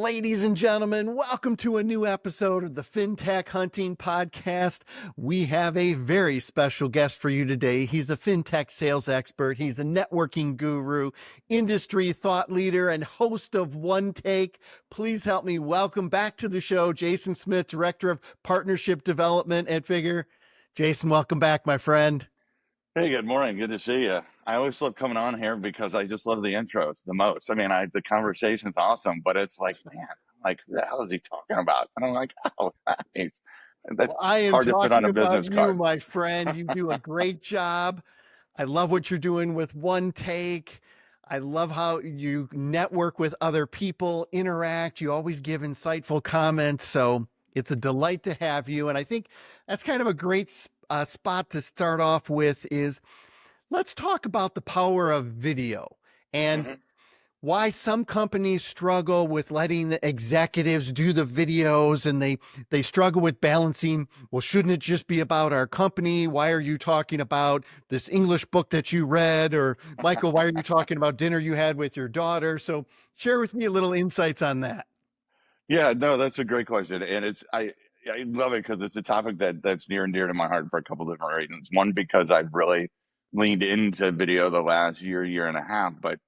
Ladies and gentlemen, welcome to a new episode of the FinTech Hunting Podcast. We have a very special guest for you today. He's a FinTech sales expert. He's a networking guru, industry thought leader, and host of One Take. Please help me welcome back to the show, Jason Smith, Director of Partnership Development at Figure. Jason, welcome back, my friend. Hey, good morning. Good to see you. I always love coming on here because I just love the intros the most. I mean, the conversation's awesome, but it's like, man, like, who the hell is he talking about? And I'm like, oh, that's Well, I am hard to put on talking a about business you, card. my friend. You do a great job. I love what you're doing with One Take. I love how you network with other people, interact. You always give insightful comments. So it's a delight to have you. And I think that's kind of a great spot to start off with is let's talk about the power of video and Mhm. why some companies struggle with letting the executives do the videos, and they struggle with balancing, well, shouldn't it just be about our company? Why are you talking about this English book that you read? Or Michael, why are you talking about dinner you had with your daughter? So share with me a little insights on that. Yeah, no, that's a great question. And I love it because it's a topic that's near and dear to my heart for a couple different reasons. One, because I've really leaned into video the last year and a half, but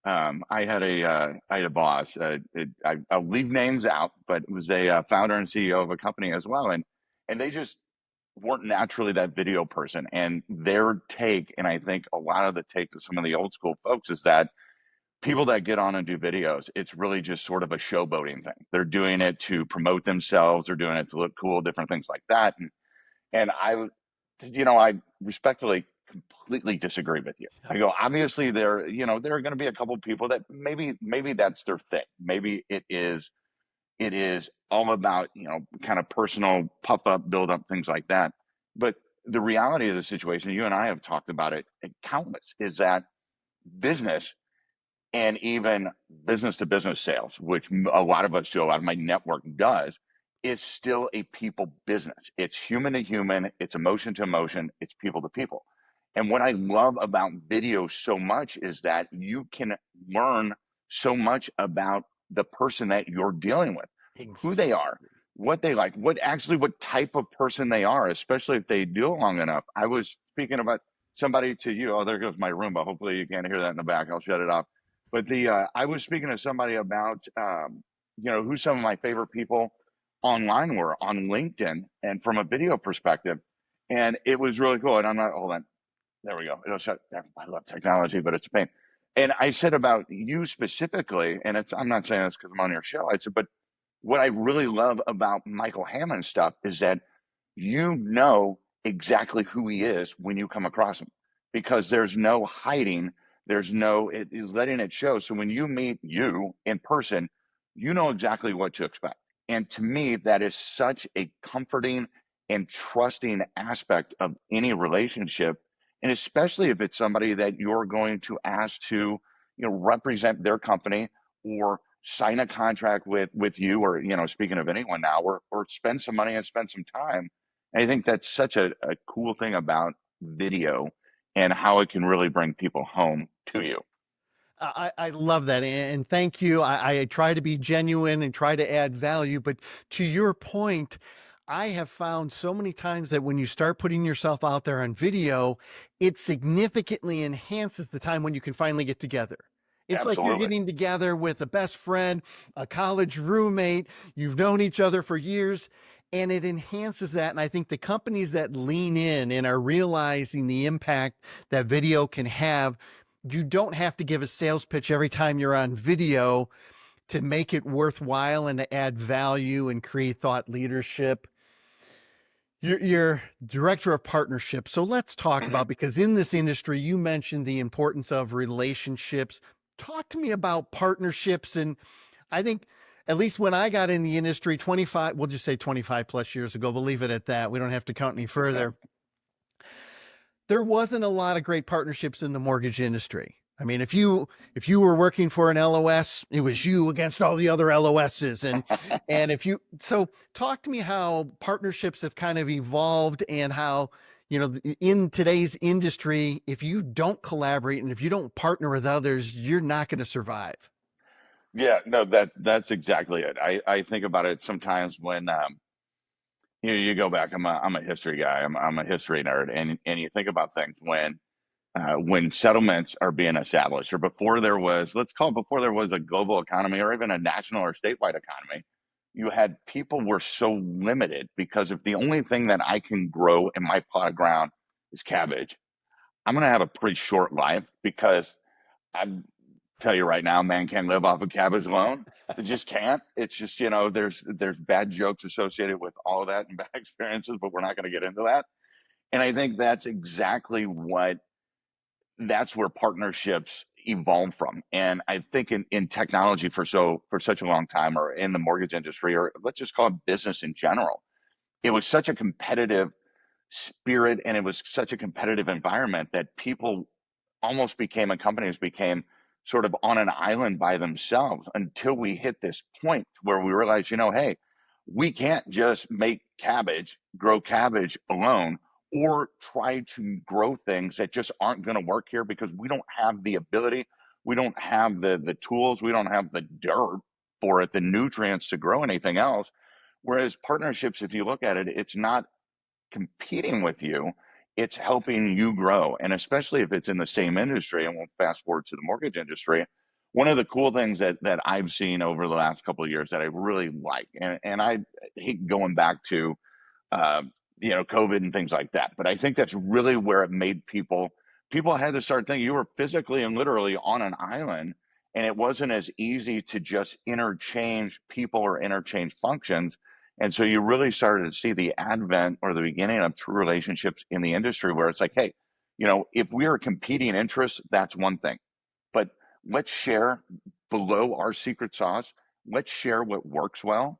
I had a boss. I'll leave names out, but it was a founder and CEO of a company as well, and they just weren't naturally that video person. And their take, and I think a lot of the take to some of the old school folks is that people that get on and do videos, it's really just sort of a showboating thing. They're doing it to promote themselves. They're doing it to look cool, different things like that. And I respectfully completely disagree with you. I go, obviously there are going to be a couple people that maybe that's their thing. Maybe it is all about, kind of personal puff up, build up, things like that. But the reality of the situation, you and I have talked about it countless, is that business and even business to business sales, which a lot of us do, a lot of my network does, is still a people business. It's human to human, it's emotion to emotion, it's people to people. And what I love about video so much is that you can learn so much about the person that you're dealing with, who they are, Exactly. what they like, what type of person they are, especially if they do it long enough. I was speaking about somebody to you. Oh, there goes my Roomba. Hopefully you can't hear that in the back. I'll shut it off. But I was speaking to somebody about who some of my favorite people online were on LinkedIn, and from a video perspective, and it was really cool. And I'm not hold on, there we go. It'll shut. I love technology, but it's a pain. And I said about you specifically, and I'm not saying this because I'm on your show. I said, but what I really love about Michael Hammond stuff is that you know exactly who he is when you come across him, because there's no hiding. It is letting it show. So when you meet you in person, you know exactly what to expect. And to me, that is such a comforting and trusting aspect of any relationship. And especially if it's somebody that you're going to ask to, represent their company or sign a contract with you, or, speaking of anyone now, or spend some money and spend some time. I think that's such a cool thing about video and how it can really bring people home to you. I love that. And thank you. I try to be genuine and try to add value. But to your point, I have found so many times that when you start putting yourself out there on video, it significantly enhances the time when you can finally get together. It's like you're Absolutely. getting together with a best friend, a college roommate. You've known each other for years, and it enhances that. And I think the companies that lean in and are realizing the impact that video can have, you don't have to give a sales pitch every time you're on video to make it worthwhile and to add value and create thought leadership. You're director of partnerships. So let's talk Mhm. about, because in this industry, you mentioned the importance of relationships. Talk to me about partnerships. And I think, at least when I got in the industry 25, we'll just say 25 plus years ago, we'll leave it at that. We don't have to count any Okay. further. There wasn't a lot of great partnerships in the mortgage industry. I mean, if you were working for an LOS, it was you against all the other LOSs. And if you, so talk to me how partnerships have kind of evolved, and how, in today's industry, if you don't collaborate and if you don't partner with others, you're not going to survive. Yeah, no, that's exactly it. I think about it sometimes when you go back. I'm a history guy. I'm a history nerd, and you think about things when settlements are being established, or before there was, let's call it before there was a global economy or even a national or statewide economy. You had people were so limited because if the only thing that I can grow in my plot of ground is cabbage, I'm going to have a pretty short life because I tell you right now, man can't live off of cabbage alone. They just can't. It's just, there's bad jokes associated with all of that and bad experiences, but we're not going to get into that. And I think that's where partnerships evolve from. And I think in technology for such a long time, or in the mortgage industry, or let's just call it business in general, it was such a competitive spirit and it was such a competitive environment that people almost became and companies became sort of on an island by themselves until we hit this point where we realized, hey, we can't just grow cabbage alone, or try to grow things that just aren't going to work here because we don't have the ability, we don't have the tools, we don't have the dirt for it, the nutrients to grow anything else. Whereas partnerships, if you look at it, it's not competing with you, it's helping you grow. And especially if it's in the same industry, and we'll fast forward to the mortgage industry, one of the cool things that I've seen over the last couple of years that I really like, and I hate going back to uh, COVID and things like that. But I think that's really where it made people had to start thinking you were physically and literally on an island, and it wasn't as easy to just interchange people or interchange functions. And so you really started to see the advent or the beginning of true relationships in the industry where it's like, hey, if we are competing interests, that's one thing. But let's share below our secret sauce. Let's share what works well.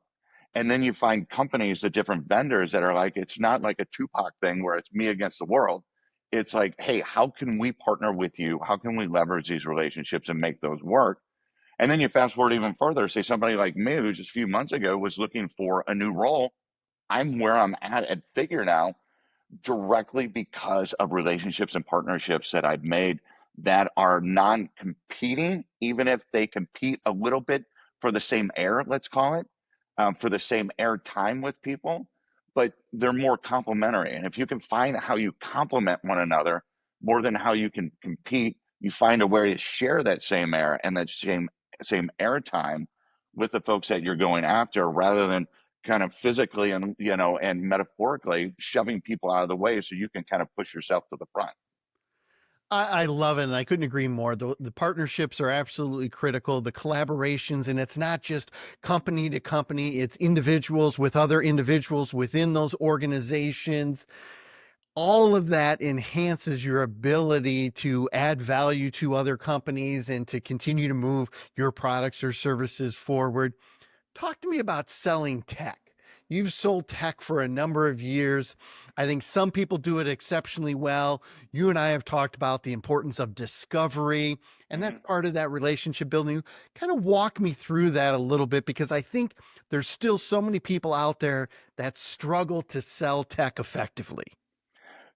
And then you find companies, the different vendors that are like, it's not like a Tupac thing where it's me against the world. It's like, hey, how can we partner with you? How can we leverage these relationships and make those work? And then you fast forward even further, say somebody like me, who just a few months ago was looking for a new role. I'm where I'm at Figure now directly because of relationships and partnerships that I've made that are non competing, even if they compete a little bit for the same air, let's call it, for the same air time with people, but they're more complementary. And if you can find how you complement one another more than how you can compete, you find a way to share that same air and that same air time with the folks that you're going after, rather than kind of physically and and metaphorically shoving people out of the way so you can kind of push yourself to the front. I love it, and I couldn't agree more. The partnerships are absolutely critical. The collaborations, and it's not just company to company; it's individuals with other individuals within those organizations. All of that enhances your ability to add value to other companies and to continue to move your products or services forward. Talk to me about selling tech. You've sold tech for a number of years. I think some people do it exceptionally well. You and I have talked about the importance of discovery, and that's Mm-hmm. part of that relationship building. Kind of walk me through that a little bit, because I think there's still so many people out there that struggle to sell tech effectively.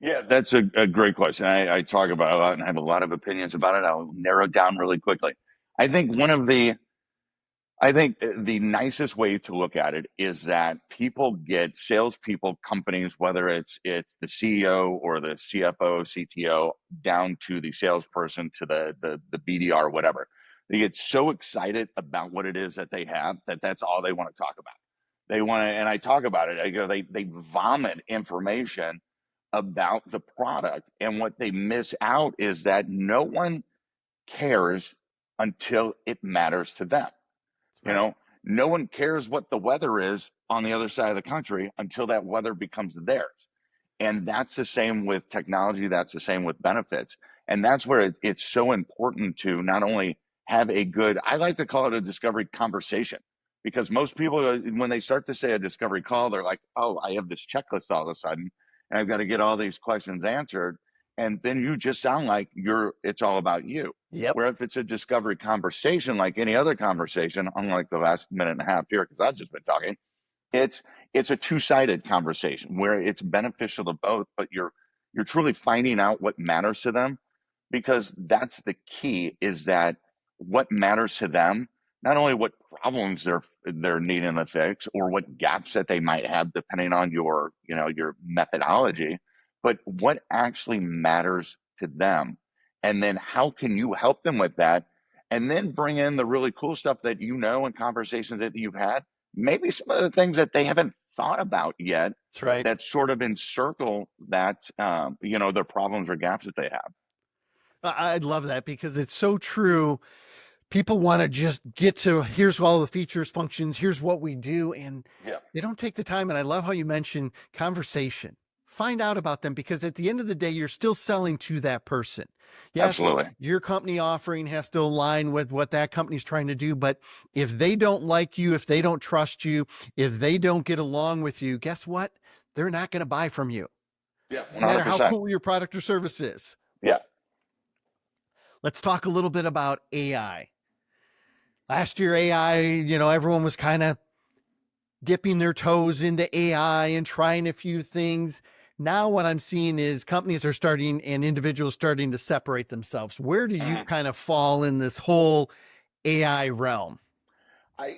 Yeah, that's a great question. I talk about it a lot and I have a lot of opinions about it. I'll narrow it down really quickly. I think one of the I think the nicest way to look at it is that people get salespeople, companies, whether it's the CEO or the CFO, CTO, down to the salesperson to the BDR, whatever. They get so excited about what it is that they have that that's all they want to talk about. They want to, and I talk about it. I go, they vomit information about the product, and what they miss out is that no one cares until it matters to them. You Right. know, no one cares what the weather is on the other side of the country until that weather becomes theirs. And that's the same with technology. That's the same with benefits. And that's where it's so important to not only have a good, I like to call it a discovery conversation, because most people, when they start to say a discovery call, they're like, oh, I have this checklist all of a sudden, and I've got to get all these questions answered. And then you just sound like it's all about you. Yep. Where if it's a discovery conversation, like any other conversation, unlike the last minute and a half here, because I've just been talking, it's it's a two-sided conversation where it's beneficial to both, but you're truly finding out what matters to them, because that's the key, is that what matters to them not only what problems they're needing to fix or what gaps that they might have depending on your, your methodology, but what actually matters to them. And then how can you help them with that? And then bring in the really cool stuff that and conversations that you've had, maybe some of the things that they haven't thought about yet That's right. that sort of encircle that, their problems or gaps that they have. I love that because it's so true. People want to just get to here's all the features, functions, here's what we do. And Yeah, they don't take the time. And I love how you mentioned conversation. Find out about them because at the end of the day, you're still selling to that person. Yes, absolutely. your company offering has to align with what that company's trying to do. But if they don't like you, if they don't trust you, if they don't get along with you, guess what? They're not going to buy from you, Yeah, no matter how 100%. cool your product or service is. Yeah. Let's talk a little bit about AI. Last year, AI, everyone was kind of dipping their toes into AI and trying a few things. Now, what I'm seeing is companies are starting and individuals starting to separate themselves. Where do you Mhm. kind of fall in this whole AI realm?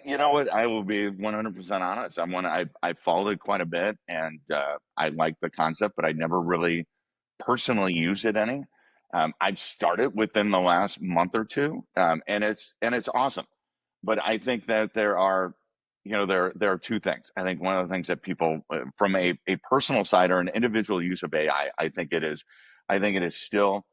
You know what? I will be 100% honest. I followed it quite a bit, and I like the concept, but I never really personally use it any. I've started within the last month or two, and it's awesome. But I think that there are two things. I think one of the things that people, from a personal side or an individual use of AI, I think it is still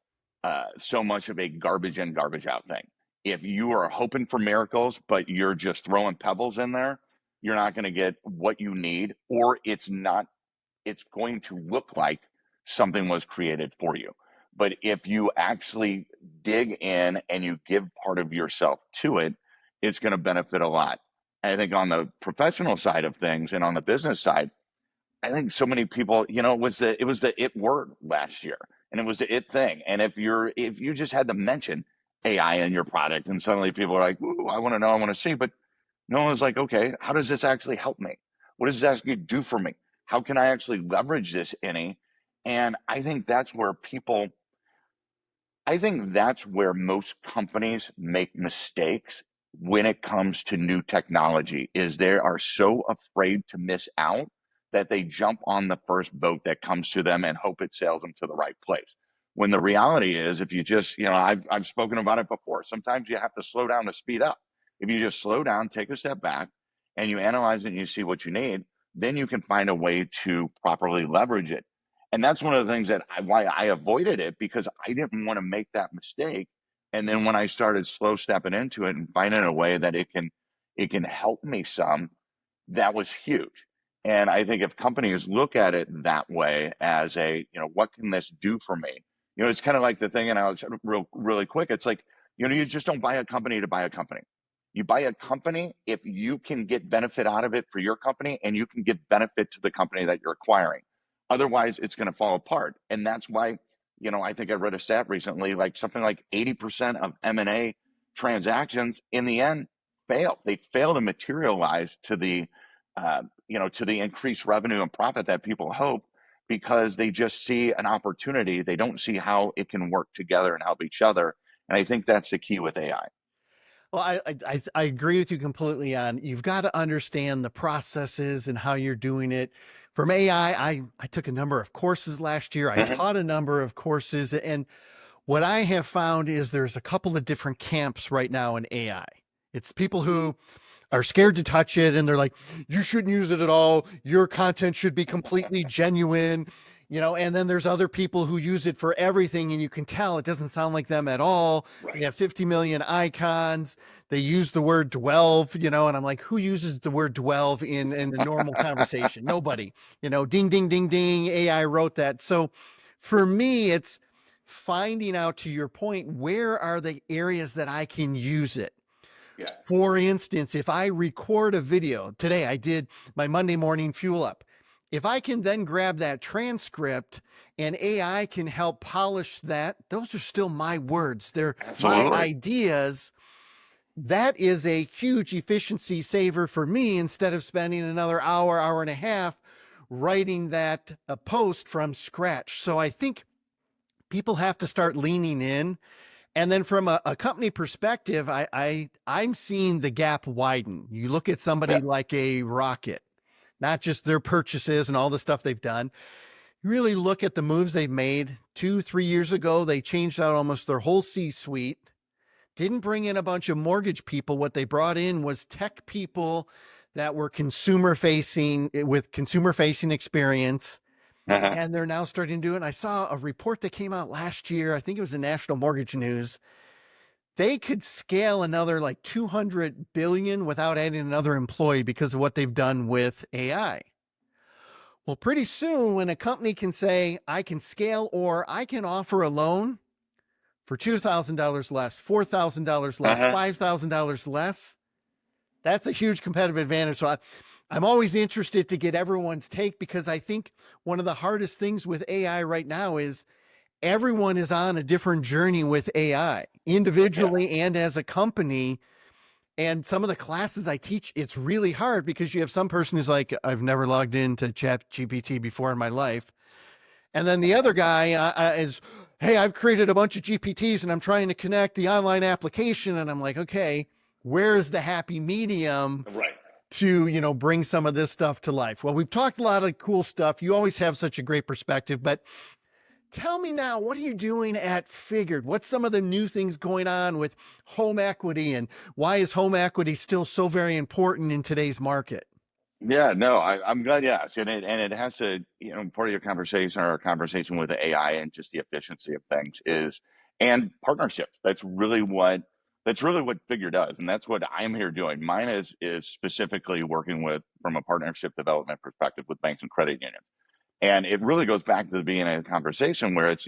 so much of a garbage in, garbage out thing. If you are hoping for miracles, but you're just throwing pebbles in there, you're not going to get what you need, or it's going to look like something was created for you. But if you actually dig in and you give part of yourself to it, it's going to benefit a lot. I think on the professional side of things and on the business side, I think so many people, it was the it word last year, and it was the it thing. And if you just had to mention AI in your product, and suddenly people are like, "Ooh, I want to know, I want to see," but no one's like, "Okay, how does this actually help me? What does this actually do for me? How can I actually leverage this any?" And I think that's where most companies make mistakes when it comes to new technology is they are so afraid to miss out that they jump on the first boat that comes to them and hope it sails them to the right place. When the reality is, if you just, I've spoken about it before, sometimes you have to slow down to speed up. If you just slow down, take a step back, and you analyze it and you see what you need, then you can find a way to properly leverage it. And that's one of the things why I avoided it, because I didn't want to make that mistake. And then when I started slow stepping into it and finding a way that it can help me some, that was huge. And I think if companies look at it that way as what can this do for me? It's kind of like the thing, and I'll really quick. It's like, you just don't buy a company to buy a company. You buy a company if you can get benefit out of it for your company and you can give benefit to the company that you're acquiring. Otherwise, it's going to fall apart. And that's why, I think I read a stat recently, like something like 80% of M&A transactions in the end fail. They fail to materialize to the increased revenue and profit that people hope, because they just see an opportunity. They don't see how it can work together and help each other. And I think that's the key with AI. Well, I agree with you completely on you've got to understand the processes and how you're doing it. From AI, I took a number of courses last year. I Mhm. taught a number of courses, and what I have found is there's a couple of different camps right now in AI. It's people who are scared to touch it and they're like, you shouldn't use it at all. Your content should be completely genuine, and then there's other people who use it for everything and you can tell it doesn't sound like them at all. They Right. have 50 million icons. They use the word dwell, and I'm like, who uses the word dwell in a normal conversation? Nobody, ding, ding, ding, ding. AI wrote that. So for me, it's finding out, to your point, where are the areas that I can use it? Yeah. For instance, if I record a video today, I did my Monday morning fuel up. If I can then grab that transcript and AI can help polish that, those are still my words. They're my Absolutely. ideas. That is a huge efficiency saver for me instead of spending another hour, hour and a half writing that post from scratch. So I think people have to start leaning in And then from a company perspective, I'm seeing the gap widen. You look at somebody Yeah. like a Rocket, not just their purchases and all the stuff they've done. You really look at the moves they've made. 2, 3 years ago, they changed out almost their whole C-suite. Didn't bring in a bunch of mortgage people. What they brought in was tech people that were consumer facing with consumer facing experience. Uh-huh. And they're now starting to do it. And I saw a report that came out last year. I think it was the National Mortgage News. They could scale another like 200 billion without adding another employee because of what they've done with AI. Well, pretty soon when a company can say, I can scale or I can offer a loan for $2,000 less, $4,000 less, Uh-huh. $5,000 less, that's a huge competitive advantage. So I'm always interested to get everyone's take because I think one of the hardest things with AI right now is everyone is on a different journey with AI Yeah. individually and as a company. And some of the classes I teach, it's really hard because you have some person who's like, I've never logged into Chat GPT before in my life. And then the other guy is, hey, I've created a bunch of GPTs and I'm trying to connect the online application. And I'm like, okay, where's the happy medium Right. to, bring some of this stuff to life? Well, we've talked a lot of cool stuff. You always have such a great perspective, but tell me now, what are you doing at Figured? What's some of the new things going on with home equity and why is home equity still so very important in today's market? Yeah, no, I'm glad you asked. And it has to, part of your conversation or our conversation with the AI and just the efficiency of things is and partnerships. That's really what Figure does. And that's what I'm here doing. Mine is specifically working with from a partnership development perspective with banks and credit unions. And it really goes back to the beginning of the conversation where it's,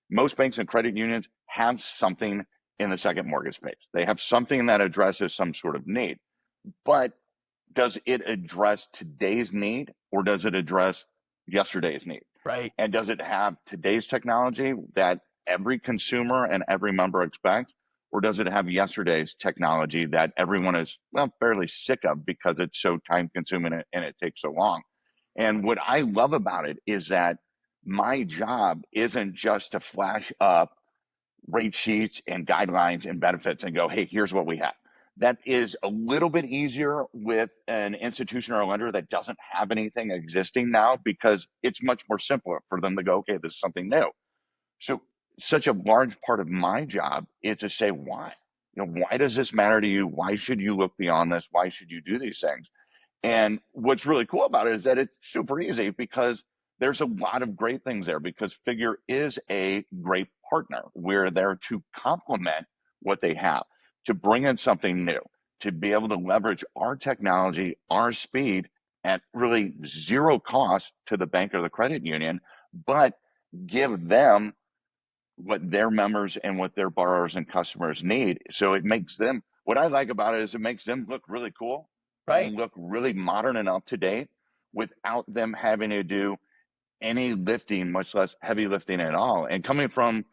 most banks and credit unions have something in the second mortgage space. They have something that addresses some sort of need. But does it address today's need or does it address yesterday's need? Right. And does it have today's technology that every consumer and every member expects? Or does it have yesterday's technology that everyone is, well, fairly sick of because it's so time consuming and it takes so long? And what I love about it is that my job isn't just to flash up rate sheets and guidelines and benefits and go, hey, here's what we have. That is a little bit easier with an institution or a lender that doesn't have anything existing now because it's much more simpler for them to go, okay, this is something new. So, such a large part of my job is to say, why? Why does this matter to you? Why should you look beyond this? Why should you do these things? And what's really cool about it is that it's super easy because there's a lot of great things there because Figure is a great partner. We're there to complement what they have, to bring in something new, to be able to leverage our technology, our speed at really zero cost to the bank or the credit union, but give them what their members and what their borrowers and customers need. So it makes them, what I like about it is it makes them look really cool Right. and look really modern and up to date without them having to do any lifting, much less heavy lifting at all. And coming from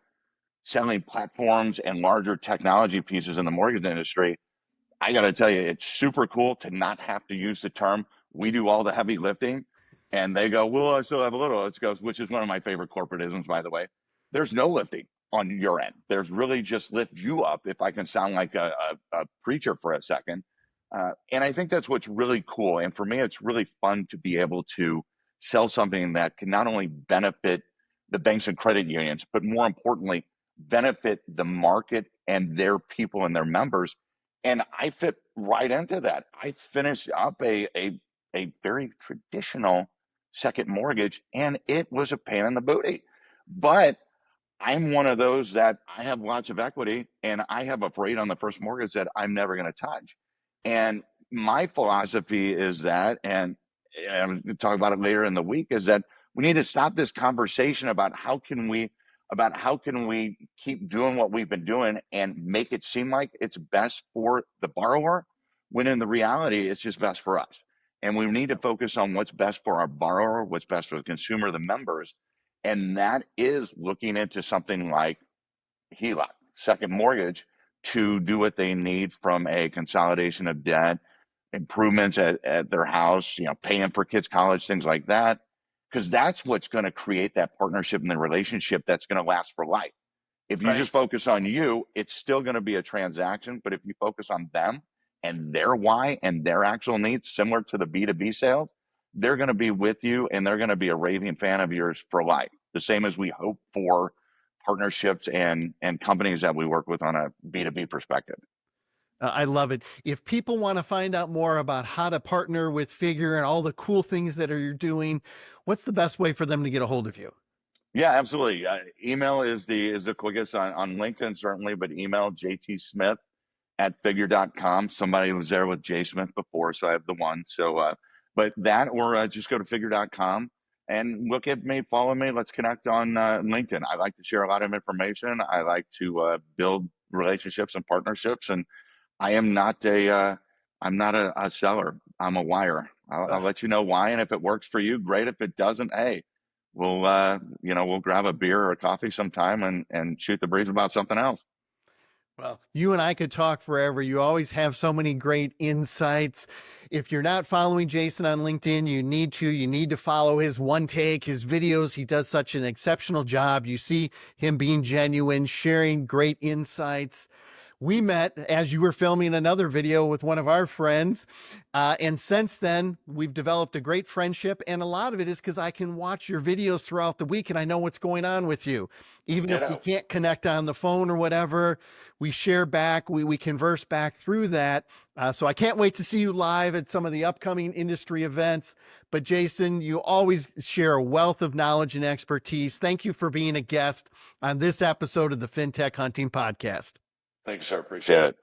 selling platforms and larger technology pieces in the mortgage industry, I got to tell you, it's super cool to not have to use the term, we do all the heavy lifting. And they go, well, I still have a little. It goes, which is one of my favorite corporatisms, by the way. There's no lifting on your end. There's really just lift you up, if I can sound like a preacher for a second. And I think that's what's really cool. And for me, it's really fun to be able to sell something that can not only benefit the banks and credit unions, but more importantly, benefit the market and their people and their members. And I fit right into that. I finished up a very traditional second mortgage, and it was a pain in the booty. But I'm one of those that I have lots of equity and I have a rate on the first mortgage that I'm never going to touch. And my philosophy is that, and I'm going to talk about it later in the week, is that we need to stop this conversation about how can we keep doing what we've been doing and make it seem like it's best for the borrower, when in the reality it's just best for us. And we need to focus on what's best for our borrower, what's best for the consumer, the members, and that is looking into something like HELOC, second mortgage, to do what they need from a consolidation of debt, improvements at their house, paying for kids' college, things like that. Because that's what's going to create that partnership and the relationship that's going to last for life. If you Right. just focus on you, it's still going to be a transaction. But if you focus on them and their why and their actual needs, similar to the B2B sales, they're going to be with you and they're going to be a raving fan of yours for life. The same as we hope for partnerships and companies that we work with on a B2B perspective. I love it. If people want to find out more about how to partner with Figure and all the cool things that you're doing, what's the best way for them to get a hold of you? Yeah, absolutely. Email is the quickest on LinkedIn, certainly, but email jtsmith@figure.com. Somebody was there with J Smith before, so I have the one. So, but that, or just go to figure.com and look at me, follow me. Let's connect on LinkedIn. I like to share a lot of information. I like to build relationships and partnerships. And I am not I'm not a seller. I'm a wire. I'll let you know why. And if it works for you, great. If it doesn't, hey, we'll grab a beer or a coffee sometime and shoot the breeze about something else. Well, you and I could talk forever. You always have so many great insights. If you're not following Jason on LinkedIn, you need to. You need to follow his one take, his videos. He does such an exceptional job. You see him being genuine, sharing great insights. We met as you were filming another video with one of our friends. And since then, we've developed a great friendship. And a lot of it is because I can watch your videos throughout the week and I know what's going on with you. Even if we Ditto. can't connect on the phone or whatever, we share back, we converse back through that. So I can't wait to see you live at some of the upcoming industry events. But Jason, you always share a wealth of knowledge and expertise. Thank you for being a guest on this episode of the FinTech Hunting Podcast. Thanks, sir. Appreciate it.